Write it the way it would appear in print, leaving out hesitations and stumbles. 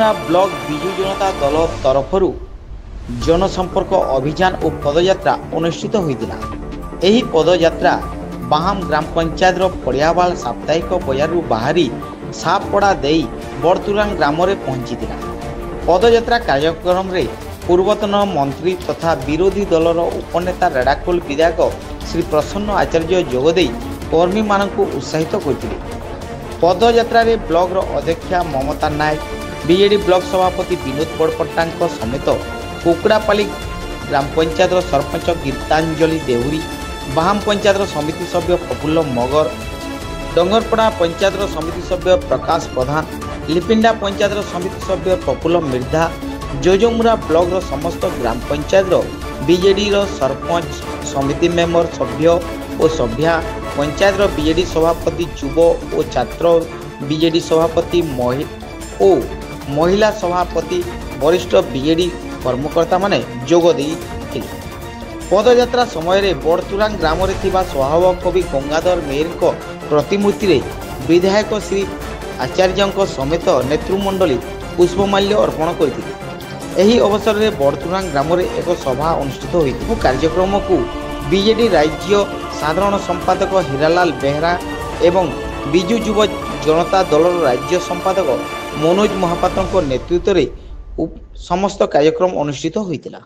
ଜୋଜୁମୁରା block Biju Janata ଦଳ ତରଫରୁ जनसंपर्क अभियान और पदयात्रा अनुष्ठित होता। यह पदयात्रा बाहाम ग्राम पंचायत पड़ियावाल साप्ताहिक बजार बाहरी सापड़ा दे बड़तुरांग ग्राम में पहुंची। पदयात्रा कार्यक्रम रे पूर्वतन मंत्री तथा विरोधी दलर उपनेता रेड़ाखोल विधायक श्री प्रसन्न आचार्य जोगदे कर्मी मानक उत्साहित करते। पदयात्रा रे ब्लॉक अध्यक्षा ममता नायक, बीजेडी ब्लॉक सभापति विनोद बड़पट्टा समेत कुकड़ापाली ग्राम पंचायत सरपंच गीतांजलि देहुरी, बाहाम पंचायत समिति सभ्य प्रफुल्ल मगर, डंगरपड़ा पंचायत समिति सभ्य प्रकाश प्रधान, लिपिंडा पंचायत समिति सभ्य प्रफुल्ल मिर्धा, जोजोमुरा ब्लॉक समस्त ग्राम पंचायत बीजेडी सरपंच समिति मेंबर सभ्य और सभ्या, पंचायत बीजेडी सभापति युव और छात्र, बीजेडी सभापति और महिला सभापति, वरिष्ठ बीजेडी कर्मकर्ता माने जोग देइथिले। पदयात्रा समय रे बड़तुरांग ग्राम रे थिबा स्वभाव कवि गंगाधर मेयर को प्रतिमूर्ति रे विधायक श्री आचार्य समेत नेतृमंडली पुष्पमाल्य अर्पण करथिले। एही अवसर रे बड़तुरांग ग्राम रे एक सभा अनुष्ठित होइथिबो। कार्यक्रम को बीजेडी राज्य साधारण संपादक हीरालाल बेहरा एवं बिजु युव जनता दल राज्य संपादक मनोज महापात्र नेतृत्व रे समस्त कार्यक्रम अनुष्ठित होइतिला।